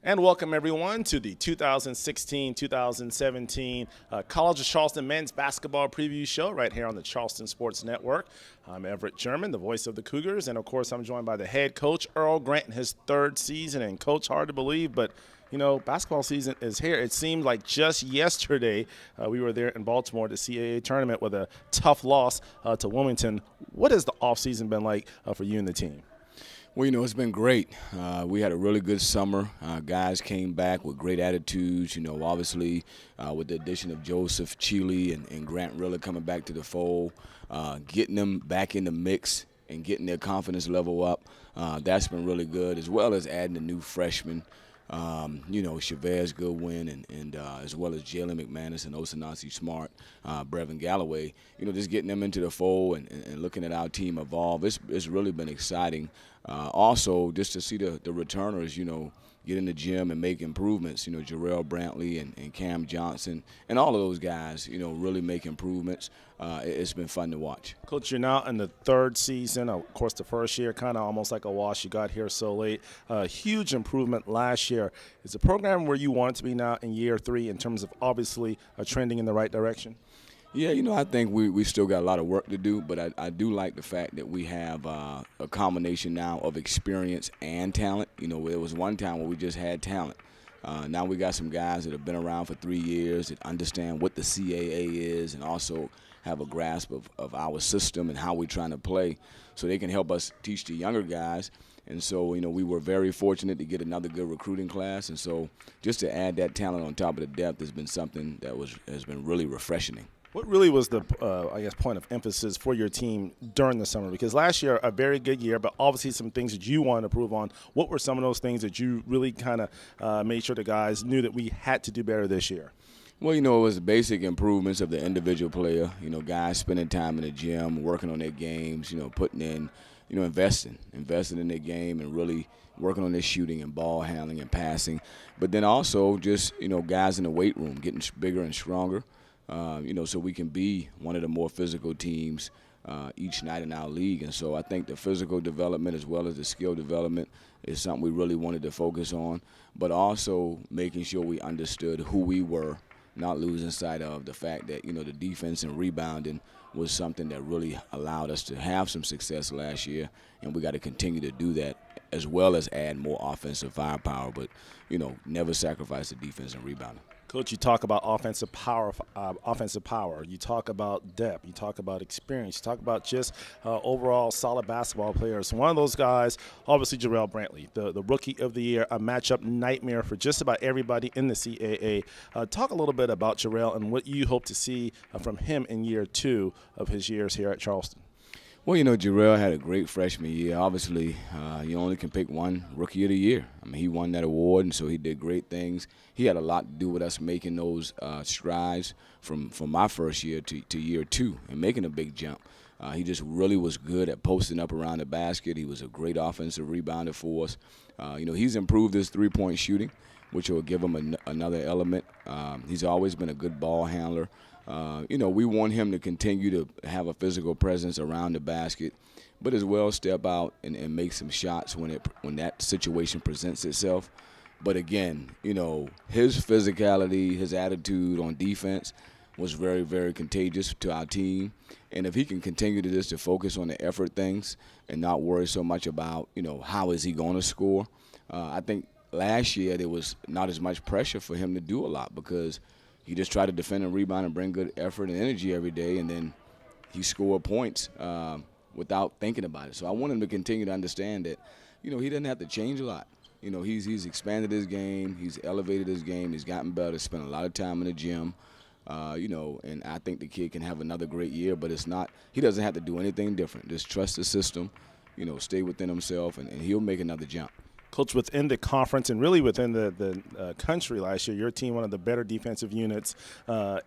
And welcome, everyone, to the 2016-2017 College of Charleston Men's Basketball Preview Show right here on the Charleston Sports Network. I'm Everett German, the voice of the Cougars, and, of course, I'm joined by the head coach, Earl Grant, in his third season. And, Coach, hard to believe, but, you know, basketball season is here. It seemed like just yesterday we were there in Baltimore at the CAA tournament with a tough loss to Wilmington. What has the offseason been like for you and the team? Well, you know, it's been great. We had a really good summer. Guys came back with great attitudes, you know, obviously with the addition of Joseph, Chile, and Grant really coming back to the fold, getting them back in the mix and getting their confidence level up. That's been really good, as well as adding a new freshman. You know, Chavez Goodwin and as well as Jalen McManus and Osanasi Smart, Brevin Galloway, you know, just getting them into the fold and looking at our team evolve. It's really been exciting. Also, just to see the returners, you know, get in the gym and make improvements. You know, Jarrell Brantley and Cam Johnson and all of those guys, you know, really make improvements. It's been fun to watch. Coach, you're now in the third season. Of course, the first year kind of almost like a wash. You got here so late. Huge improvement last year. Is the program where you want it to be now in year three in terms of obviously trending in the right direction? Yeah, you know, I think we still got a lot of work to do, but I do like the fact that we have a combination now of experience and talent. You know, there was one time where we just had talent. Now we got some guys that have been around for 3 years that understand what the CAA is and also have a grasp of our system and how we're trying to play, so they can help us teach the younger guys. And so, you know, we were very fortunate to get another good recruiting class. And so just to add that talent on top of the depth has been something that has been really refreshing. What really was the, point of emphasis for your team during the summer? Because last year, a very good year, but obviously some things that you wanted to improve on. What were some of those things that you really kind of made sure the guys knew that we had to do better this year? Well, you know, it was the basic improvements of the individual player. You know, guys spending time in the gym, working on their games, you know, putting in, you know, investing in their game and really working on their shooting and ball handling and passing. But then also just, you know, guys in the weight room getting bigger and stronger. You know, so we can be one of the more physical teams each night in our league. And so I think the physical development as well as the skill development is something we really wanted to focus on, but also making sure we understood who we were, not losing sight of the fact that, you know, the defense and rebounding was something that really allowed us to have some success last year, and we got to continue to do that as well as add more offensive firepower, but, you know, never sacrifice the defense and rebounding. Coach, you talk about offensive power. You talk about depth. You talk about experience. You talk about just overall solid basketball players. One of those guys, obviously, Jarrell Brantley, the Rookie of the Year, a matchup nightmare for just about everybody in the CAA. Talk a little bit about Jarrell and what you hope to see from him in year two of his years here at Charleston. Well, you know, Jarrell had a great freshman year. Obviously, you only can pick one Rookie of the Year. I mean, he won that award, and so he did great things. He had a lot to do with us making those strides from my first year to year two and making a big jump. He just really was good at posting up around the basket. He was a great offensive rebounder for us. You know, he's improved his three-point shooting, which will give him another element. He's always been a good ball handler. You know, we want him to continue to have a physical presence around the basket, but as well step out and make some shots when that situation presents itself. But again, you know, his physicality, his attitude on defense was very, very contagious to our team. And if he can continue to focus on the effort things and not worry so much about, you know, how is he going to score, I think last year there was not as much pressure for him to do a lot because he just tried to defend and rebound and bring good effort and energy every day, and then he scored points without thinking about it. So I want him to continue to understand that, you know, he doesn't have to change a lot. You know, he's expanded his game, he's elevated his game, he's gotten better, spent a lot of time in the gym, you know, and I think the kid can have another great year, but he doesn't have to do anything different. Just trust the system, you know, stay within himself, and he'll make another jump. Coach, within the conference and really within the country last year, your team, one of the better defensive units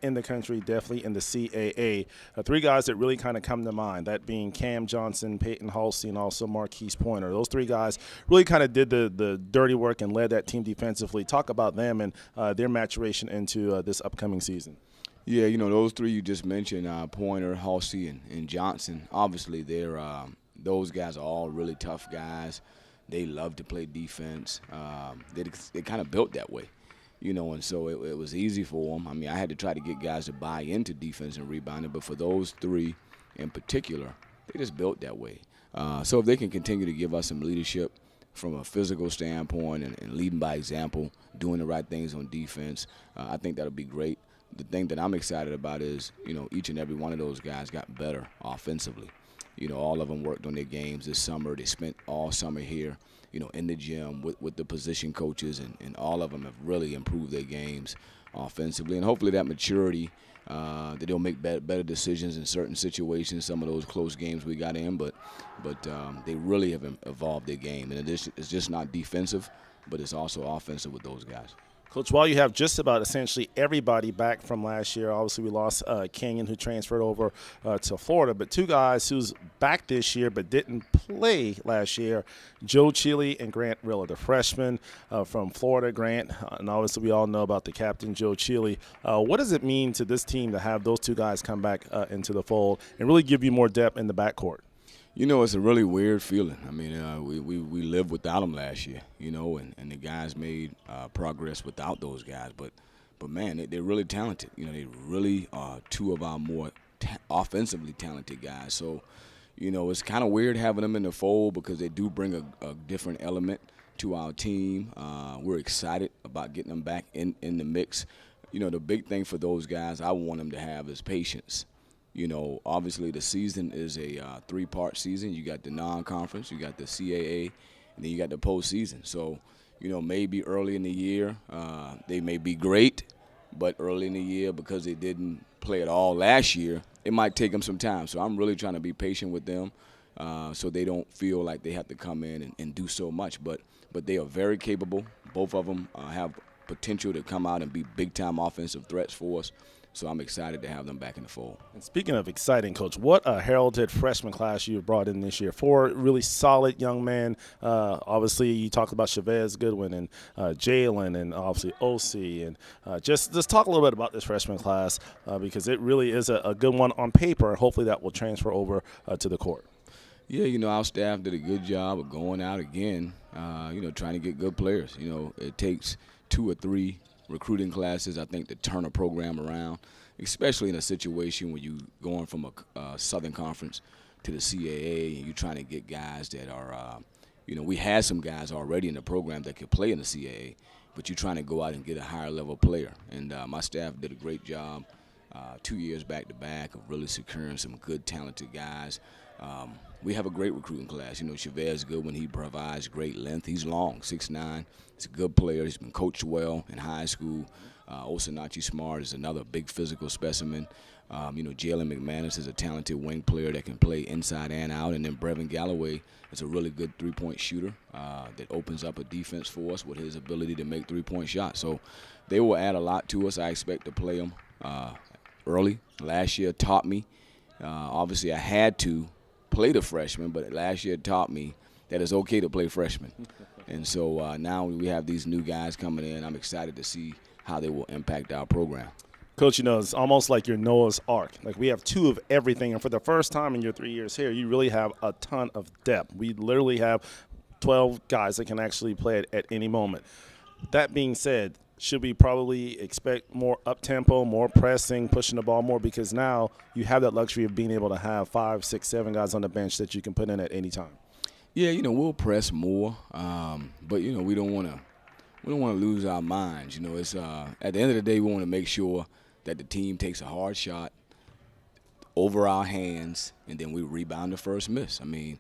in the country, definitely in the CAA. Three guys that really kind of come to mind, that being Cam Johnson, Peyton Halsey, and also Marquise Pointer. Those three guys really kind of did the dirty work and led that team defensively. Talk about them and their maturation into this upcoming season. Yeah, you know, those three you just mentioned, Pointer, Halsey, and Johnson, obviously those guys are all really tough guys. They love to play defense. They kind of built that way, and so it was easy for them. I mean, I had to try to get guys to buy into defense and rebounding, but for those three in particular, they just built that way. So if they can continue to give us some leadership from a physical standpoint and leading by example, doing the right things on defense, I think that'll be great. The thing that I'm excited about is, each and every one of those guys got better offensively. All of them worked on their games this summer. They spent all summer here, in the gym with the position coaches, and all of them have really improved their games offensively. And hopefully that maturity, that they'll make better decisions in certain situations, some of those close games we got in, but they really have evolved their game. And it's just not defensive, but it's also offensive with those guys. Coach, while you have just about essentially everybody back from last year, obviously we lost Kenyon, who transferred over to Florida, but two guys who's back this year but didn't play last year, Joe Chile and Grant Rilla, the freshman from Florida. Grant, and obviously we all know about the captain, Joe Chile. What does it mean to this team to have those two guys come back into the fold and really give you more depth in the backcourt? It's a really weird feeling. I mean, we lived without them last year, and the guys made progress without those guys. But man, they're really talented. They really are two of our more offensively talented guys. So, it's kind of weird having them in the fold because they do bring a different element to our team. We're excited about getting them back in the mix. The big thing for those guys I want them to have is patience. Obviously the season is a three-part season. You got the non-conference, you got the CAA, and then you got the postseason. So, maybe early in the year they may be great, but early in the year because they didn't play at all last year, it might take them some time. So I'm really trying to be patient with them so they don't feel like they have to come in and do so much. But they are very capable. Both of them have potential to come out and be big-time offensive threats for us. So I'm excited to have them back in the fold. And speaking of exciting, Coach, what a heralded freshman class you've brought in this year. 4 really solid young men. Obviously, you talked about Chavez Goodwin and Jalen and obviously OC. And just talk a little bit about this freshman class because it really is a good one on paper. Hopefully that will transfer over to the court. Yeah, our staff did a good job of going out again, trying to get good players. It takes 2 or 3 recruiting classes, I think, to turn a program around, especially in a situation when you're going from a Southern Conference to the CAA and you're trying to get guys that are, we had some guys already in the program that could play in the CAA, but you're trying to go out and get a higher level player. And my staff did a great job 2 years back-to-back of really securing some good, talented guys. We have a great recruiting class. Chavez Goodwin, he provides great length. He's long, 6'9". He's a good player. He's been coached well in high school. Osinachi Smart is another big physical specimen. Jalen McManus is a talented wing player that can play inside and out. And then Brevin Galloway is a really good three-point shooter that opens up a defense for us with his ability to make three-point shots. So they will add a lot to us. I expect to play them early. Last year taught me. Obviously, I had to play the freshman, but last year taught me that it's okay to play freshmen. And so now we have these new guys coming in. I'm excited to see how they will impact our program. Coach, it's almost like your Noah's Ark. Like we have 2 of everything, and for the first time in your 3 years here, you really have a ton of depth. We literally have 12 guys that can actually play it at any moment. That being said, should we probably expect more up-tempo, more pressing, pushing the ball more? Because now you have that luxury of being able to have 5, 6, 7 guys on the bench that you can put in at any time. Yeah, we'll press more, but we don't want to lose our minds. It's at the end of the day, we want to make sure that the team takes a hard shot over our hands, and then we rebound the first miss. I mean,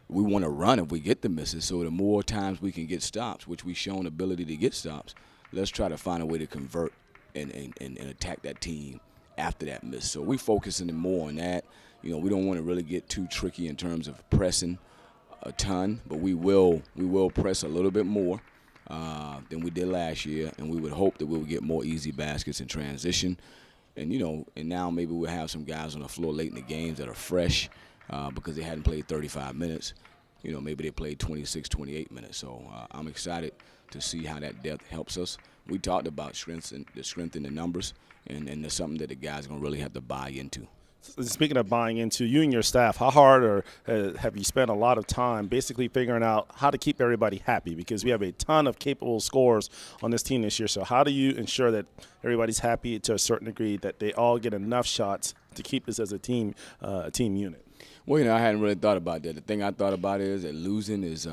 we want to run if we get the misses. So the more times we can get stops, which we've shown ability to get stops, let's try to find a way to convert and attack that team after that miss. So we're focusing more on that. We don't want to really get too tricky in terms of pressing a ton, but we will press a little bit more than we did last year, and we would hope that we would get more easy baskets in transition. And and now maybe we'll have some guys on the floor late in the games that are fresh because they hadn't played 35 minutes. Maybe they played 26, 28 minutes. So I'm excited to see how that depth helps us. We talked about strength in the numbers, and that's something that the guys are going to really have to buy into. Speaking of buying into, you and your staff, how hard or have you spent a lot of time basically figuring out how to keep everybody happy? Because we have a ton of capable scorers on this team this year. So how do you ensure that everybody's happy to a certain degree, that they all get enough shots to keep this as a team unit? Well, I hadn't really thought about that. The thing I thought about is that losing is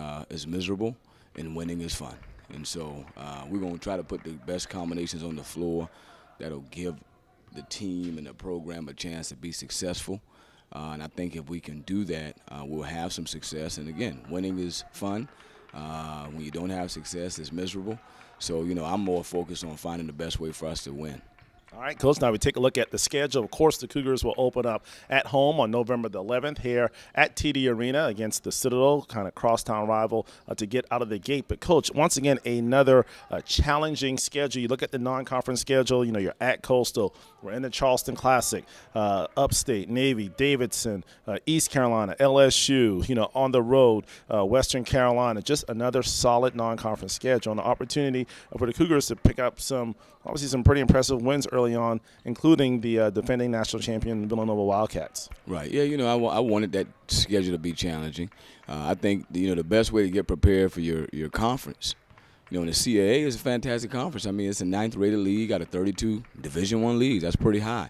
miserable and winning is fun. And so we're going to try to put the best combinations on the floor that'll give the team and the program a chance to be successful. And I think if we can do that, we'll have some success. And, again, winning is fun. When you don't have success, it's miserable. So, I'm more focused on finding the best way for us to win. All right, Coach, now we take a look at the schedule. Of course, the Cougars will open up at home on November the 11th here at TD Arena against the Citadel, kind of crosstown rival to get out of the gate. But, Coach, once again, another challenging schedule. You look at the non-conference schedule, you're at Coastal. We're in the Charleston Classic, Upstate, Navy, Davidson, East Carolina, LSU, on the road, Western Carolina. Just another solid non-conference schedule and an opportunity for the Cougars to pick up some pretty impressive wins early on, including the defending national champion Villanova Wildcats. Right. Yeah, I wanted that schedule to be challenging. I think, the best way to get prepared for your conference, and the CAA is a fantastic conference. I mean, it's a 9th-rated league out of 32 Division I leagues. That's pretty high.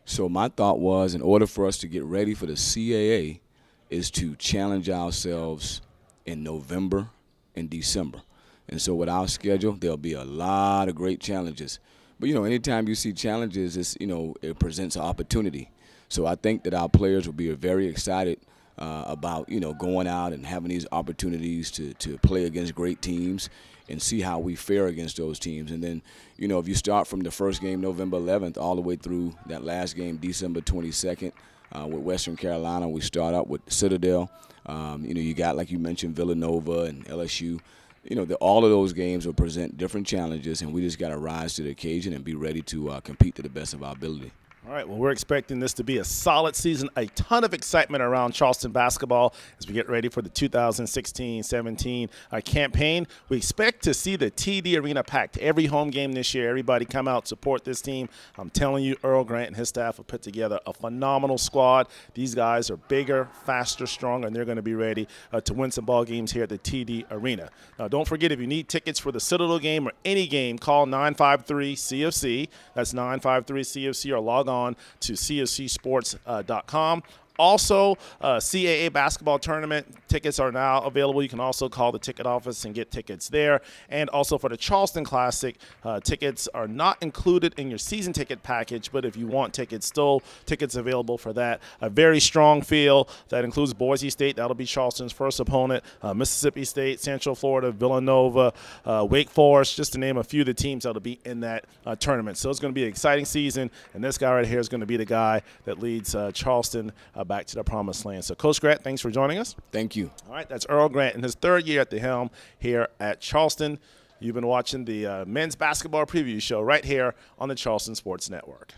So my thought was, in order for us to get ready for the CAA, is to challenge ourselves in November and December. And so with our schedule, there'll be a lot of great challenges. But, anytime you see challenges, it presents an opportunity. So I think that our players will be very excited about, going out and having these opportunities to play against great teams and see how we fare against those teams. And then, if you start from the first game, November 11th, all the way through that last game, December 22nd, with Western Carolina, we start out with Citadel. You got, like you mentioned, Villanova and LSU. All of those games will present different challenges, and we just got to rise to the occasion and be ready to compete to the best of our ability. All right, well, we're expecting this to be a solid season, a ton of excitement around Charleston basketball as we get ready for the 2016-17 campaign. We expect to see the TD Arena packed every home game this year. Everybody come out, support this team. I'm telling you, Earl Grant and his staff have put together a phenomenal squad. These guys are bigger, faster, stronger, and they're going to be ready to win some ball games here at the TD Arena. Now, don't forget, if you need tickets for the Citadel game or any game, call 953-CFC. That's 953-CFC, or log on to cofcsports.com. Also, CAA basketball tournament tickets are now available. You can also call the ticket office and get tickets there. And also for the Charleston Classic, tickets are not included in your season ticket package, but if you want tickets, still tickets available for that. A very strong field that includes Boise State. That'll be Charleston's first opponent. Mississippi State, Central Florida, Villanova, Wake Forest, just to name a few of the teams that'll be in that tournament. So it's going to be an exciting season, and this guy right here is going to be the guy that leads Charleston back to the promised land. So, Coach Grant, thanks for joining us. Thank you. All right, that's Earl Grant in his third year at the helm here at Charleston. You've been watching the men's basketball preview show right here on the Charleston Sports Network.